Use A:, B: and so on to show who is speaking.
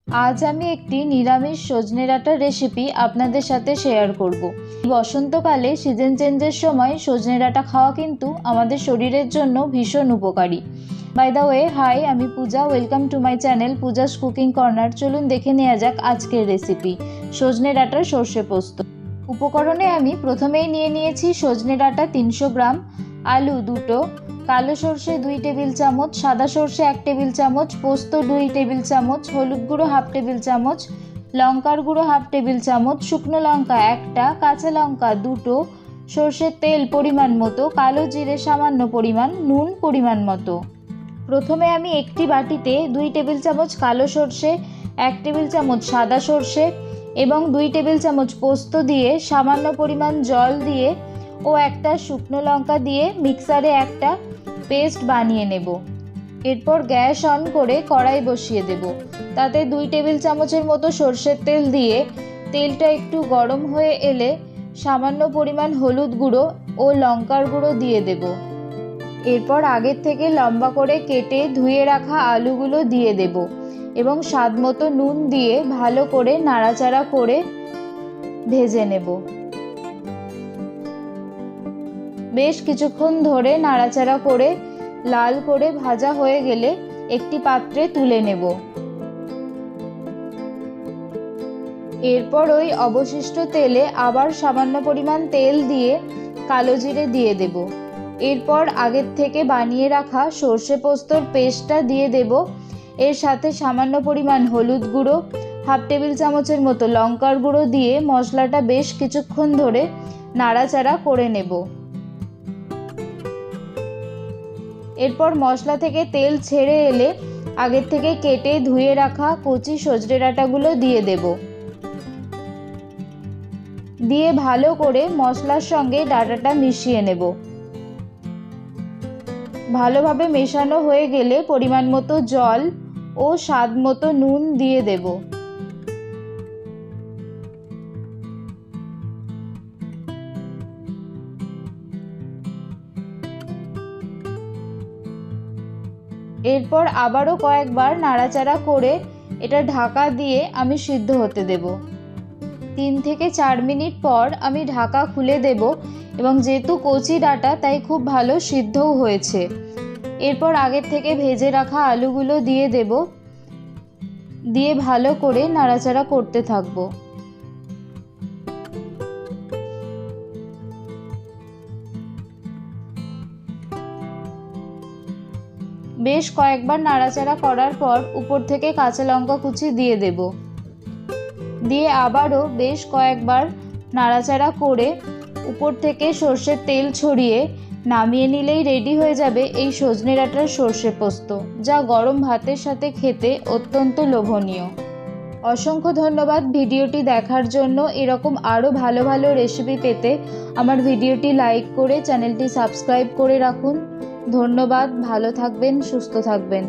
A: আজ আমি একটি নিরামিষ সজনে ডাঁটার রেসিপি আপনাদের সাথে শেয়ার করব। বসন্তকালে সিজন চেঞ্জের সময় সজনে ডাঁটা খাওয়া কিন্তু আমাদের শরীরের জন্য ভীষণ উপকারী। বাই দ্য ওয়ে, হাই, আমি Pooja. Welcome to my channel Pooja's cooking corner. চলুন দেখে নেওয়া যাক আজকের রেসিপি, সজনে ডাঁটার সর্ষে পোস্ত। উপকরণে আমি প্রথমেই নিয়ে নিয়েছি সজনে ডাঁটা 300 গ্রাম, আলু 2টো, কালো সর্ষে 2 টেবিল চামচ, সাদা সর্ষে 1 টেবিল চামচ, পোস্ত 2 টেবিল চামচ, হলুদ গুঁড়ো 1/2 টেবিল চামচ, লঙ্কার গুঁড়ো 1/2 টেবিল চামচ, শুকনো লঙ্কা 1টা, কাঁচা লঙ্কা 2টো, সর্ষের তেল পরিমাণ মতো, কালো জিরে সামান্য পরিমাণ, নুন পরিমাণ মতো। প্রথমে আমি একটি বাটিতে 2 টেবিল চামচ কালো সর্ষে, 1 টেবিল চামচ সাদা সর্ষে এবং 2 টেবিল চামচ পোস্ত দিয়ে সামান্য পরিমাণ জল দিয়ে ও একটা শুকনো লঙ্কা দিয়ে মিক্সারে একটা পেস্ট বানিয়ে নেব। এরপর গ্যাস অন করে কড়াই বসিয়ে দেব। তাতে 2 টেবিল চামচের মতো সর্ষের তেল দিয়ে তেলটা একটু গরম হয়ে এলে সামান্য পরিমাণ হলুদ গুঁড়ো ও লঙ্কার গুঁড়ো দিয়ে দেব। এরপর আগের থেকে লম্বা করে কেটে ধুয়ে রাখা আলুগুলো দিয়ে দেব এবং স্বাদ মতো নুন দিয়ে ভালো করে নাড়াচাড়া করে ভেজে নেব। বেশ কিছুক্ষণ ধরে নাড়াচাড়া করে লাল করে ভাজা হয়ে গেলে একটি পাত্রে তুলে নেব। এরপর ওই অবশিষ্ট তেলে আবার সামান্য পরিমাণ তেল দিয়ে কালো জিরে দিয়ে দেব। এরপর আগের থেকে বানিয়ে রাখা সর্ষে পোস্তর পেস্টটা দিয়ে দেব। এর সাথে সামান্য পরিমাণ হলুদ গুঁড়ো, 1/2 টেবিল চামচের মতো লঙ্কার গুঁড়ো দিয়ে মশলাটা বেশ কিছুক্ষণ ধরে নাড়াচাড়া করে নেব। এরপর মশলা থেকে তেল ছেড়ে এলে আগের থেকে কেটে ধুয়ে রাখা কচি সজনে ডাঁটাগুলো দিয়ে দেব। দিয়ে ভালো করে মশলার সঙ্গে ডাঁটাটা মিশিয়ে নেব। ভালোভাবে মেশানো হয়ে গেলে পরিমাণ মতো জল ও স্বাদ মতো নুন দিয়ে দেব। এরপর আবারও কয়েকবার নাড়াচাড়া করে এটা ঢাকা দিয়ে আমি সিদ্ধ হতে দেব। 3 থেকে 4 মিনিট পর আমি ঢাকা খুলে দেব এবং যেহেতু কচি ডাঁটা তাই খুব ভালো সিদ্ধও হয়েছে। এরপর আগের থেকে ভেজে রাখা আলুগুলো দিয়ে দেব, দিয়ে ভালো করে নাড়াচাড়া করতে থাকবো। বেশ কয়েকবার নাড়াচাড়া করার পর উপর থেকে কাঁচা লঙ্কা কুচি দিয়ে দেব। দিয়ে আবারও বেশ কয়েকবার নাড়াচাড়া করে উপর থেকে সর্ষের তেল ছড়িয়ে নামিয়ে নিলেই রেডি হয়ে যাবে এই সজনে ডাঁটার সর্ষে পোস্ত, যা গরম ভাতের সাথে খেতে অত্যন্ত লোভনীয়। অসংখ্য ধন্যবাদ ভিডিওটি দেখার জন্য। এরকম আরও ভালো ভালো রেসিপি পেতে আমার ভিডিওটি লাইক করে চ্যানেলটি সাবস্ক্রাইব করে রাখুন। ধন্যবাদ, ভালো থাকবেন, সুস্থ থাকবেন।